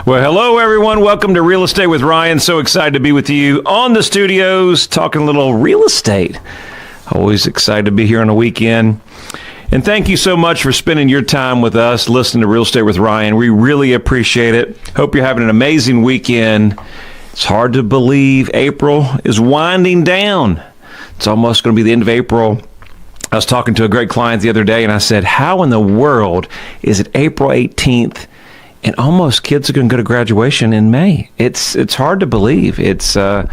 Well, hello, everyone. Welcome to Real Estate with Ryan. So excited to be with you on the studios, talking a little real estate. Always excited to be here on a weekend. And thank you so much for spending your time with us, listening to Real Estate with Ryan. We really appreciate it. Hope you're having an amazing weekend. It's hard to believe April is winding down. It's almost going to be the end of April. I was talking to a great client the other day, and I said, how in the world is it April 18th? And almost kids are going to go to graduation in May. It's hard to believe. I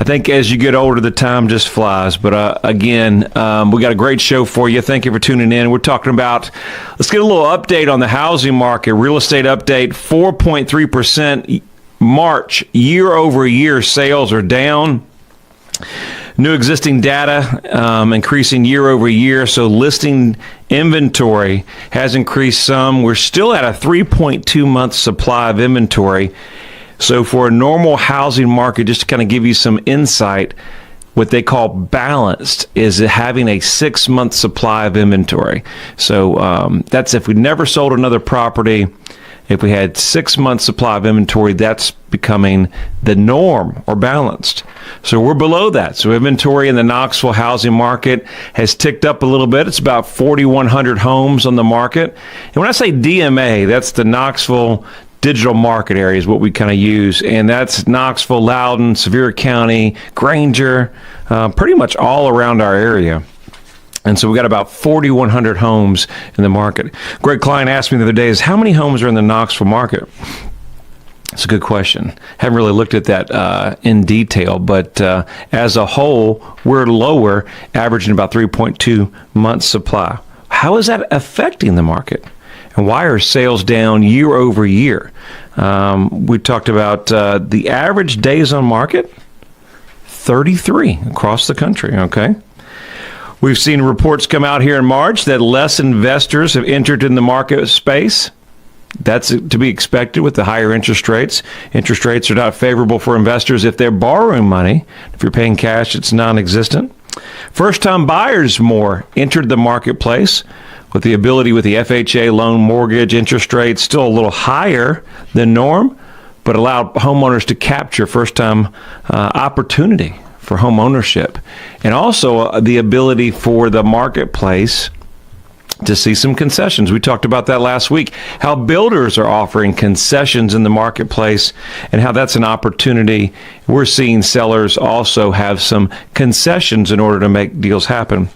think as you get older, the time just flies. But again, we got a great show for you. Thank you for tuning in. We're talking about, let's get a little update on the housing market. Real estate update, 4.3% March year over year sales are down. New existing data increasing year over year, so listing inventory has increased some. We're still at a 3.2 month supply of inventory. So for a normal housing market, just to kind of give you some insight, what they call balanced is having a 6 month supply of inventory. So that's if we never sold another property. If we had 6 months supply of inventory, that's becoming the norm or balanced. So we're below that. So inventory in the Knoxville housing market has ticked up a little bit. It's about 4,100 homes on the market. And when I say DMA, that's the Knoxville digital market area is what we kind of use. And that's Knoxville, Loudoun, Sevier County, Granger, pretty much all around our area. And so we got about 4,100 homes in the market. Great client asked me the other day is how many homes are in the Knoxville market? It's a good question. Haven't really looked at that in detail, but as a whole, we're lower, averaging about 3.2 months supply. How is that affecting the market? And why are sales down year over year? We talked about the average days on market, 33 across the country, okay? We've seen reports come out here in March that less investors have entered in the market space. That's to be expected with the higher interest rates. Interest rates are not favorable for investors if they're borrowing money. If you're paying cash, it's non-existent. First-time buyers more entered the marketplace with the ability with the FHA loan mortgage interest rates still a little higher than norm, but allowed homeowners to capture first-time opportunity for home ownership, and also the ability for the marketplace to see some concessions. We talked about that last week, how builders are offering concessions in the marketplace and how that's an opportunity. We're seeing sellers also have some concessions in order to make deals happen.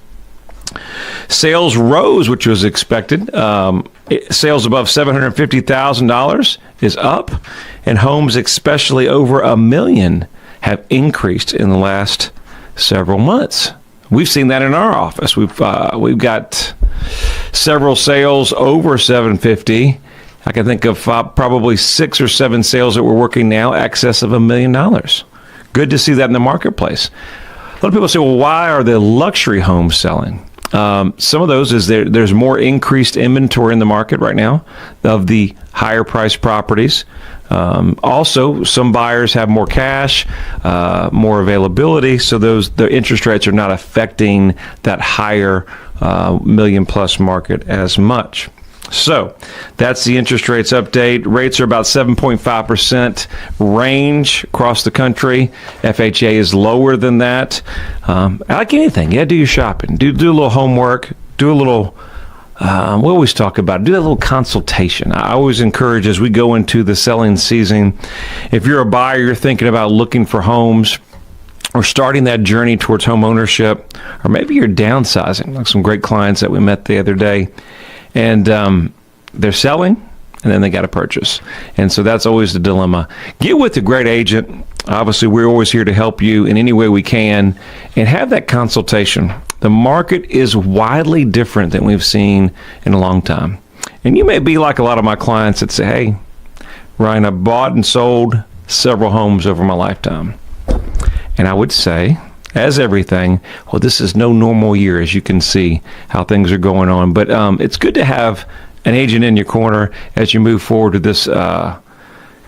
Sales rose, which was expected. Sales above $750,000 is up, and homes especially over $1 million have increased in the last several months. We've seen that in our office. We've got several sales over 750. I can think of probably 6 or 7 sales that we're working now, excess of $1 million. Good to see that in the marketplace. A lot of people say, well, why are the luxury homes selling? Some of those is there's more increased inventory in the market right now of the higher priced properties. Also, some buyers have more cash, more availability, so the interest rates are not affecting that higher million plus market as much. So that's the interest rates update. Rates are about 7.5% range across the country. FHA is lower than that. Like anything, do your shopping. Do a little homework. Do a little, we always talk about, do that little consultation. I always encourage as we go into the selling season, if you're a buyer, you're thinking about looking for homes, or starting that journey towards home ownership, or maybe you're downsizing, like some great clients that we met the other day. And they're selling, and then they got to purchase. And so that's always the dilemma. Get with a great agent. Obviously, we're always here to help you in any way we can, and have that consultation. The market is widely different than we've seen in a long time. And you may be like a lot of my clients that say, hey, Ryan, I bought and sold several homes over my lifetime. And I would say, as everything, well, this is no normal year, as you can see how things are going on. But it's good to have an agent in your corner as you move forward to this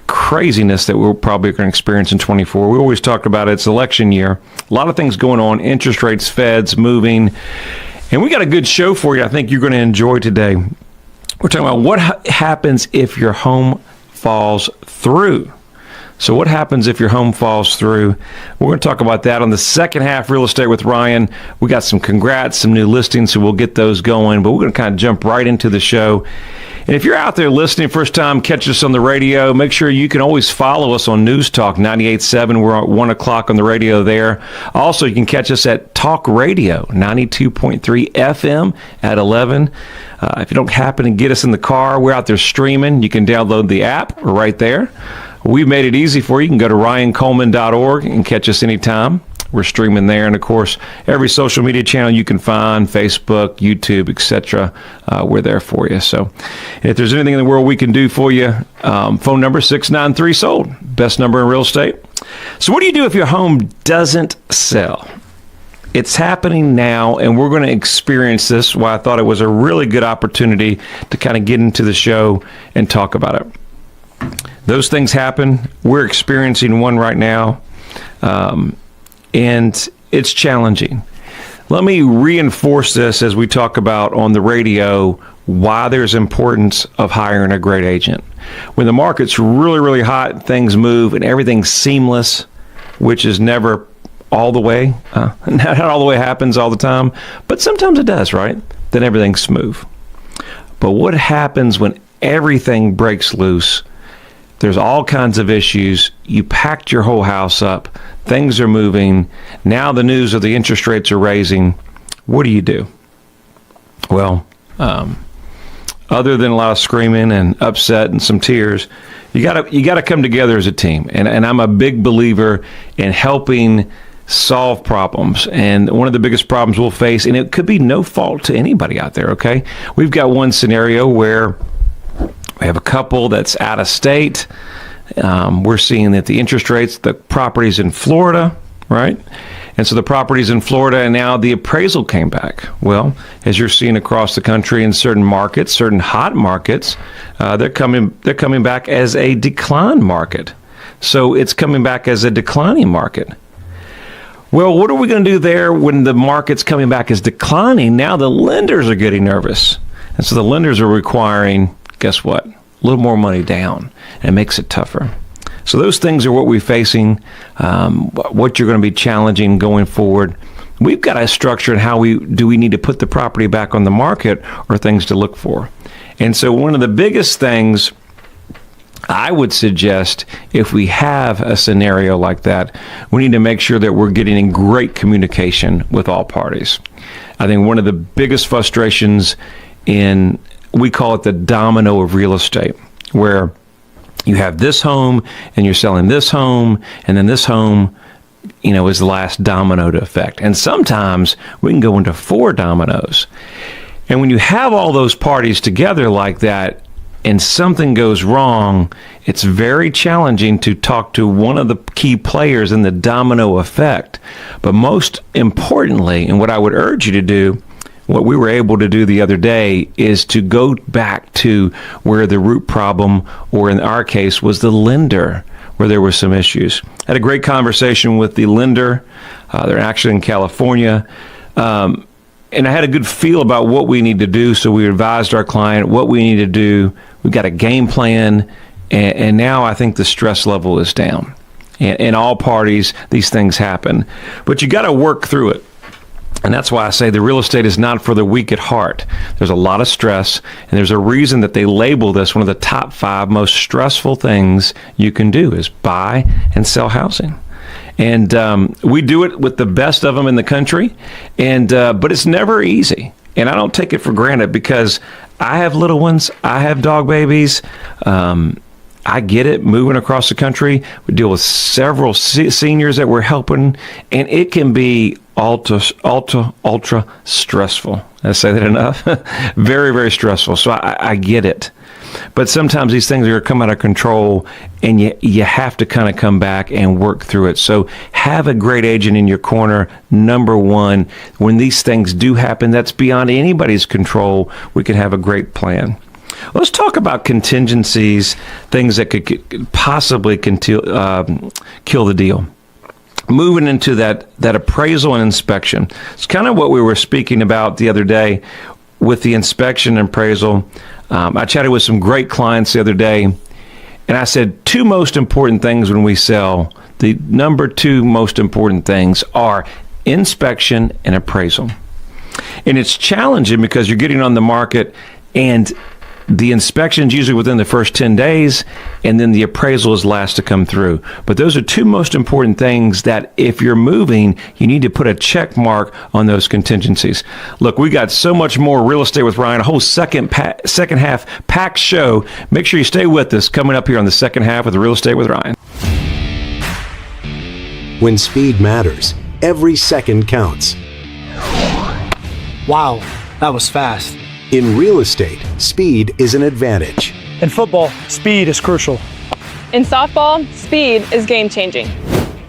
craziness that we're probably going to experience in 24. We always talk about it's election year. A lot of things going on, interest rates, feds moving. And we got a good show for you I think you're going to enjoy today. We're talking about what happens if your home falls through. So what happens if your home falls through? We're going to talk about that on the second half, Real Estate with Ryan. We got some congrats, some new listings, so we'll get those going. But we're going to kind of jump right into the show. And if you're out there listening first time, catch us on the radio. Make sure you can always follow us on News Talk 98.7. We're at 1 o'clock on the radio there. Also, you can catch us at Talk Radio 92.3 FM at 11. If you don't happen to get us in the car, we're out there streaming. You can download the app right there. We've made it easy for you. You can go to ryancoleman.org and catch us anytime. We're streaming there. And, of course, every social media channel you can find, Facebook, YouTube, etc., we're there for you. So if there's anything in the world we can do for you, phone number 693-SOLD, best number in real estate. So what do you do if your home doesn't sell? It's happening now, and we're going to experience this, why I thought it was a really good opportunity to kind of get into the show and talk about it. Those things happen. We're experiencing one right now, and it's challenging. Let me reinforce this as we talk about on the radio why there's importance of hiring a great agent. When the market's really, really hot, things move, and everything's seamless, which is never all the way. Not all the way happens all the time, but sometimes it does, right? Then everything's smooth. But what happens when everything breaks loose? There's all kinds of issues. You packed your whole house up. Things are moving. Now the news of the interest rates are raising. What do you do? Well, other than a lot of screaming and upset and some tears, you gotta come together as a team. And I'm a big believer in helping solve problems. And one of the biggest problems we'll face, and it could be no fault to anybody out there, okay? We've got one scenario where we have a couple that's out of state. We're seeing that the interest rates, the property's in Florida, right? And so the property's in Florida, and now the appraisal came back. Well, as you're seeing across the country in certain markets, certain hot markets, they're coming back as a decline market. So it's coming back as a declining market. Well, what are we going to do there when the market's coming back as declining? Now the lenders are getting nervous. And so the lenders are requiring, guess what? A little more money down, and it makes it tougher. So those things are what we're facing, what you're going to be challenging going forward. We've got a structure in how we need to put the property back on the market, or things to look for. And so one of the biggest things I would suggest, if we have a scenario like that, we need to make sure that we're getting in great communication with all parties. I think one of the biggest frustrations we call it the domino of real estate, where you have this home and you're selling this home, and then this home, is the last domino to affect. And sometimes we can go into 4 dominoes. And when you have all those parties together like that, and something goes wrong, it's very challenging to talk to one of the key players in the domino effect. But most importantly, and what I would urge you to do, what we were able to do the other day, is to go back to where the root problem, or in our case, was the lender, where there were some issues. I had a great conversation with the lender. They're actually in California. And I had a good feel about what we need to do, so we advised our client what we need to do. We've got a game plan, and now I think the stress level is down. In all parties, these things happen. But you got to work through it. And that's why I say the real estate is not for the weak at heart. There's a lot of stress, and there's a reason that they label this one of the top 5 most stressful things you can do is buy and sell housing. And we do it with the best of them in the country, but it's never easy. And I don't take it for granted, because I have little ones, I have dog babies. I get it, moving across the country. We deal with several seniors that we're helping, and it can be ultra stressful. Did I say that enough? Very, very stressful. So I get it. But sometimes these things are going to come out of control, and you have to kind of come back and work through it. So have a great agent in your corner. Number one, when these things do happen, that's beyond anybody's control, we can have a great plan. Let's talk about contingencies, things that could possibly kill the deal. Moving into that appraisal and inspection. It's kind of what we were speaking about the other day with the inspection and appraisal. I chatted with some great clients the other day, And I said, two most important things when we sell, the number two most important things are inspection and appraisal. And it's challenging because you're getting on the market and the inspection's usually within the first 10 days, and then the appraisal is last to come through. But those are two most important things that if you're moving, you need to put a check mark on those contingencies. Look, we got so much more Real Estate with Ryan, a whole second half packed show. Make sure you stay with us coming up here on the second half of the Real Estate with Ryan. When speed matters, every second counts. Wow, that was fast. In real estate, speed is an advantage. In football, speed is crucial. In softball, speed is game-changing.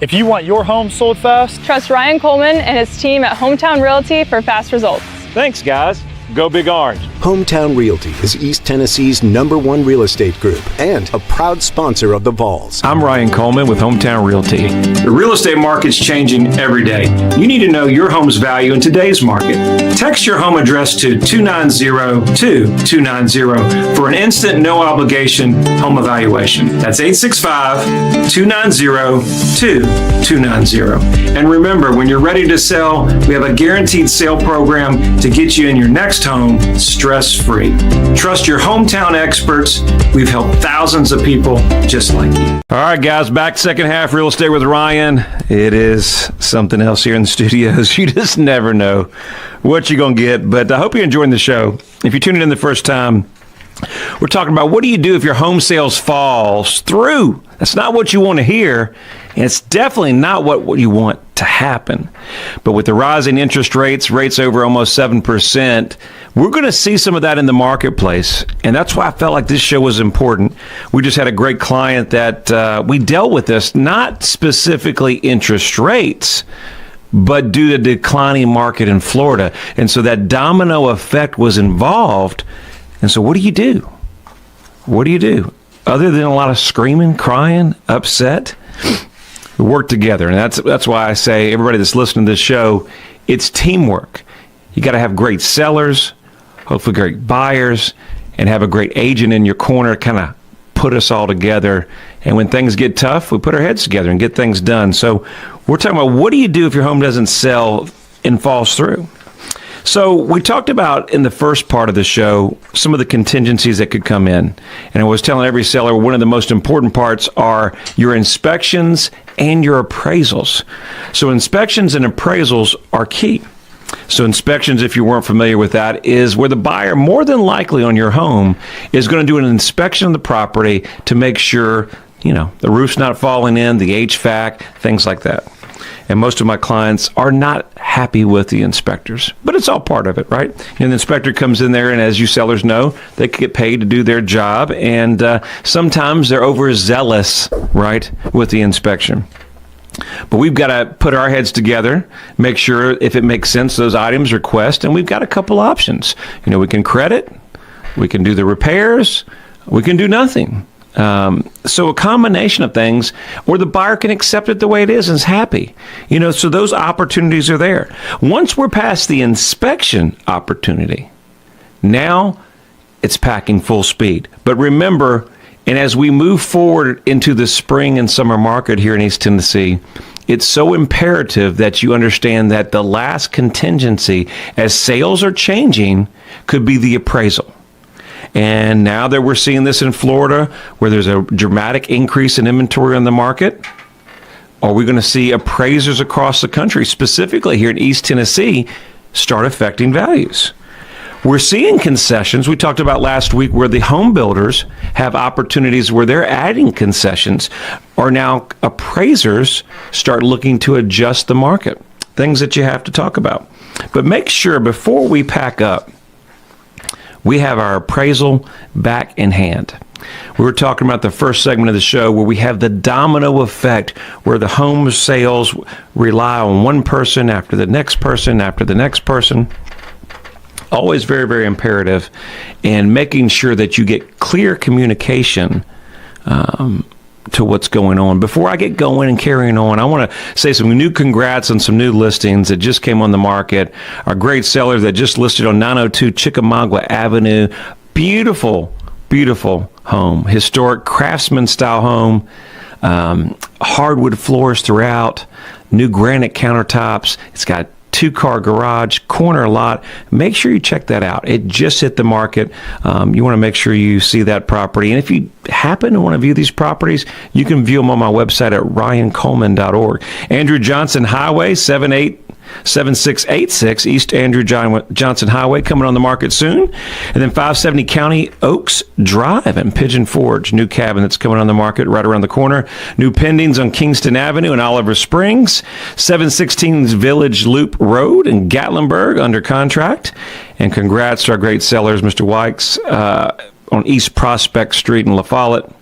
If you want your home sold fast, Trust Ryan Coleman and his team at Hometown Realty for fast results. Thanks, guys. Go Big Orange. Hometown Realty is East Tennessee's #1 real estate group and a proud sponsor of the Vols. I'm Ryan Coleman with Hometown Realty. The real estate market's changing every day. You need to know your home's value in today's market. Text your home address to 290-2290 for an instant, no obligation home evaluation. That's 865-290-2290. And remember, when you're ready to sell, we have a guaranteed sale program to get you in your next home stress-free. Trust your hometown experts. We've helped thousands of people just like you. All right, guys, back second half Real Estate with Ryan. It is something else here in the studios. You just never know what you're going to get, but I hope you're enjoying the show. If you're tuning in the first time, we're talking about what do you do if your home sales falls through? That's not what you want to hear, and it's definitely not what you want to happen. But with the rising interest rates over almost 7%, we're going to see some of that in the marketplace, and that's why I felt like this show was important. We just had a great client that we dealt with this, not specifically interest rates, but due to the declining market in Florida. And so that domino effect was involved. And so what do you do? What do you do? Other than a lot of screaming, crying, upset, we work together. And that's why I say, everybody that's listening to this show, it's teamwork. You got to have great sellers, hopefully great buyers, and have a great agent in your corner, kind of put us all together. And when things get tough, we put our heads together and get things done. So we're talking about what do you do if your home doesn't sell and falls through? So we talked about in the first part of the show some of the contingencies that could come in. And I was telling every seller one of the most important parts are your inspections and your appraisals. So inspections and appraisals are key. So inspections, if you weren't familiar with that, is where the buyer more than likely on your home is going to do an inspection of the property to make sure, the roof's not falling in, the HVAC, things like that. And most of my clients are not happy with the inspectors, but it's all part of it, right? And the inspector comes in there, and as you sellers know, they get paid to do their job, and sometimes they're overzealous, right, with the inspection. But we've got to put our heads together, make sure if it makes sense, those items request, and we've got a couple options. We can credit, we can do the repairs, we can do nothing. So a combination of things, or the buyer can accept it the way it is and is happy. So those opportunities are there. Once we're past the inspection opportunity, now it's packing full speed. But remember, and as we move forward into the spring and summer market here in East Tennessee, it's so imperative that you understand that the last contingency, as sales are changing, could be the appraisal. And now that we're seeing this in Florida, where there's a dramatic increase in inventory on the market, are we going to see appraisers across the country, specifically here in East Tennessee, start affecting values? We're seeing concessions. We talked about last week where the home builders have opportunities where they're adding concessions, or now appraisers start looking to adjust the market. Things that you have to talk about. But make sure before we pack up, we have our appraisal back in hand. We were talking about the first segment of the show where we have the domino effect, where the home sales rely on one person after the next person after the next person. Always very, very imperative in making sure that you get clear communication to what's going on. Before I get going and carrying on, I want to say some new congrats on some new listings that just came on the market. Our great seller that just listed on 902 Chickamauga Avenue. Beautiful, beautiful home. Historic craftsman style home, hardwood floors throughout, new granite countertops. It's got 2-car garage, corner lot. Make sure you check that out. It just hit the market. You want to make sure you see that property. And if you happen to want to view these properties, you can view them on my website at ryancoleman.org. Andrew Johnson Highway, 7686 East Andrew Johnson Highway, coming on the market soon. And then 570 County Oaks Drive and Pigeon Forge, new cabin that's coming on the market right around the corner. New pendings on Kingston Avenue in Oliver Springs. 716 Village Loop Road in Gatlinburg under contract. And congrats to our great sellers, Mr. Wykes, on East Prospect Street in La Follette.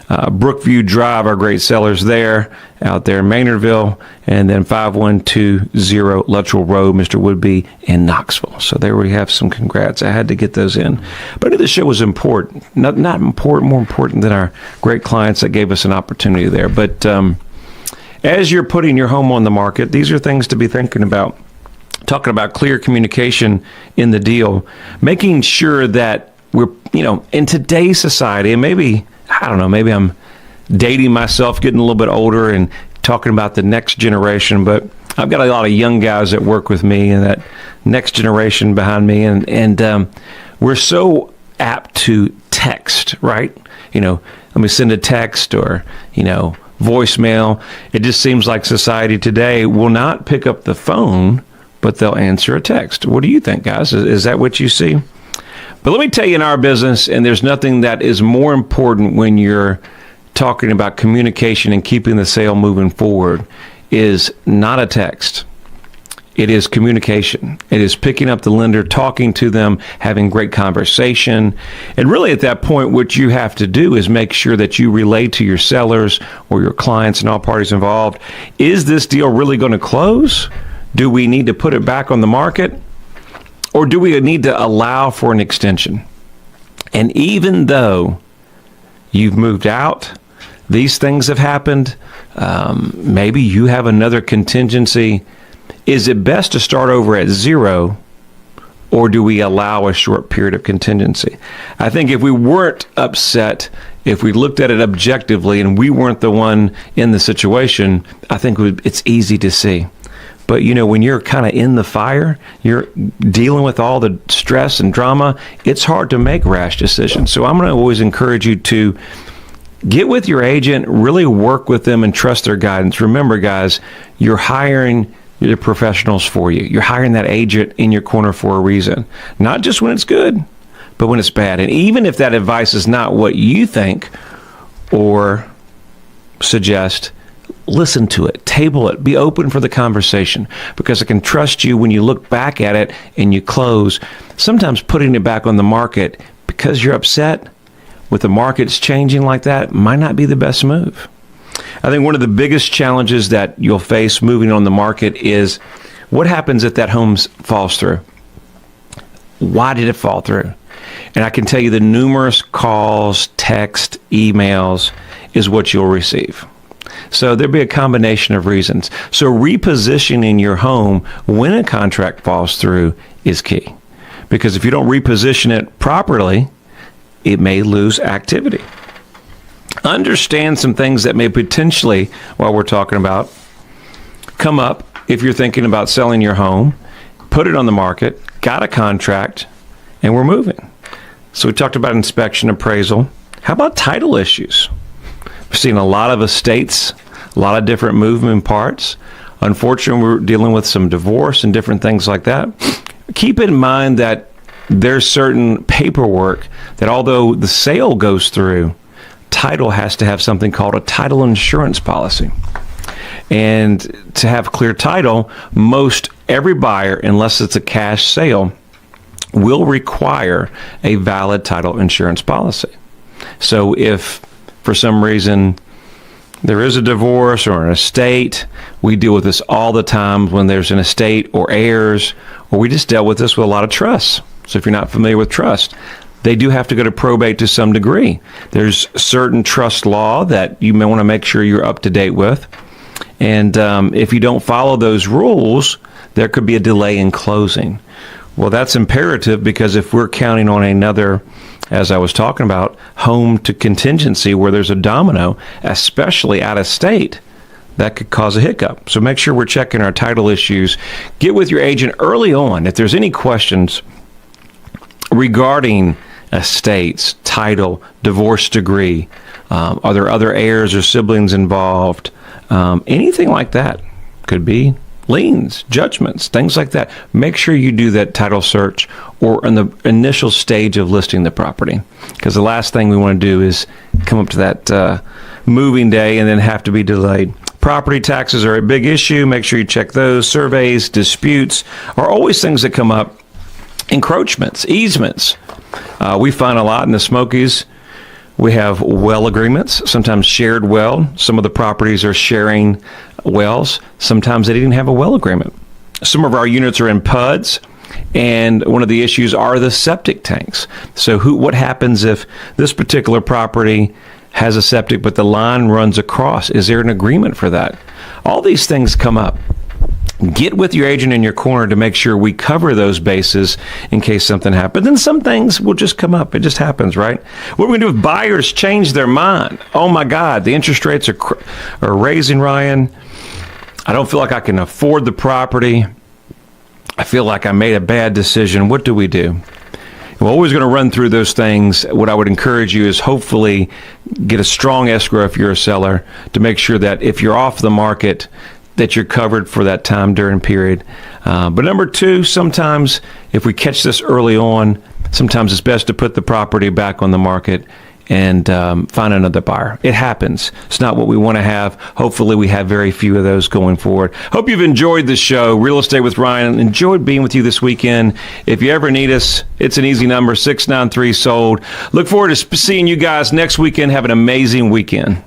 Brookview Drive, our great sellers there, out there in Maynardville, and then 5120 Luttrell Road, Mr. Woodby in Knoxville. So there we have some congrats. I had to get those in. But I knew the show was important. Not important, more important than our great clients that gave us an opportunity there. But as you're putting your home on the market, these are things to be thinking about. Talking about clear communication in the deal, making sure that we're, in today's society, and maybe I'm dating myself, getting a little bit older and talking about the next generation, but I've got a lot of young guys that work with me and that next generation behind me, and we're so apt to text, right? Let me send a text or, voicemail. It just seems like society today will not pick up the phone, but they'll answer a text. What do you think, guys? Is that what you see? But let me tell you, in our business, and there's nothing that is more important when you're talking about communication and keeping the sale moving forward, is not a text. It is communication. It is picking up the lender, talking to them, having great conversation. And really at that point, what you have to do is make sure that you relay to your sellers or your clients and all parties involved, is this deal really going to close? Do we need to put it back on the market? Or do we need to allow for an extension? And even though you've moved out, these things have happened, maybe you have another contingency. Is it best to start over at zero, or do we allow a short period of contingency? I think if we weren't upset, if we looked at it objectively and we weren't the one in the situation, I think it's easy to see. But, when you're kind of in the fire, you're dealing with all the stress and drama, it's hard to make rash decisions. So I'm going to always encourage you to get with your agent, really work with them and trust their guidance. Remember, guys, you're hiring the professionals for you. You're hiring that agent in your corner for a reason. Not just when it's good, but when it's bad. And even if that advice is not what you think or suggest, listen to it, table it, be open for the conversation, because I can trust you when you look back at it and you close. Sometimes putting it back on the market because you're upset with the markets changing like that might not be the best move. I think one of the biggest challenges that you'll face moving on the market is what happens if that home falls through? Why did it fall through? And I can tell you the numerous calls, text, emails is what you'll receive. So there'll be a combination of reasons. So repositioning your home when a contract falls through is key. Because if you don't reposition it properly, it may lose activity. Understand some things that may potentially, while we're talking about, come up if you're thinking about selling your home, put it on the market, got a contract, and we're moving. So we talked about inspection, appraisal. How about title issues? We've seen a lot of estates, a lot of different moving parts. Unfortunately, we're dealing with some divorce and different things like that. Keep in mind that there's certain paperwork that although the sale goes through, title has to have something called a title insurance policy. And to have clear title, most every buyer, unless it's a cash sale, will require a valid title insurance policy. So if for some reason there is a divorce or an estate, we deal with this all the time when there's an estate or heirs, or we just dealt with this with a lot of trusts. So if you're not familiar with trust, they do have to go to probate to some degree. There's certain trust law that you may want to make sure you're up to date with. And if you don't follow those rules, there could be a delay in closing. Well, that's imperative because if we're counting on another as I was talking about, home to contingency where there's a domino, especially out of state, that could cause a hiccup. So make sure we're checking our title issues. Get with your agent early on. If there's any questions regarding estates, title, divorce degree, are there other heirs or siblings involved? Anything like that. Could be liens, judgments, things like that. Make sure you do that title search or in the initial stage of listing the property, because the last thing we want to do is come up to that moving day and then have to be delayed. Property taxes are a big issue. Make sure you check those. Surveys, disputes are always things that come up. Encroachments, easements. We find a lot in the Smokies. We have well agreements, sometimes shared well. Some of the properties are sharing wells. Sometimes they didn't have a well agreement. Some of our units are in PUDs, and one of the issues are the septic tanks. So what happens if this particular property has a septic, but the line runs across? Is there an agreement for that? All these things come up. Get with your agent in your corner to make sure we cover those bases in case something happens. And some things will just come up. It just happens, right? What are we going to do if buyers change their mind? Oh, my God, the interest rates are raising, Ryan. I don't feel like I can afford the property. I feel like I made a bad decision. What do we do? We're always going to run through those things. What I would encourage you is hopefully get a strong escrow if you're a seller to make sure that if you're off the market, that you're covered for that time during period. But number two, sometimes if we catch this early on, sometimes it's best to put the property back on the market and find another buyer. It happens. It's not what we want to have. Hopefully we have very few of those going forward. Hope you've enjoyed this show, Real Estate with Ryan. Enjoyed being with you this weekend. If you ever need us, it's an easy number, 693-SOLD. Look forward to seeing you guys next weekend. Have an amazing weekend.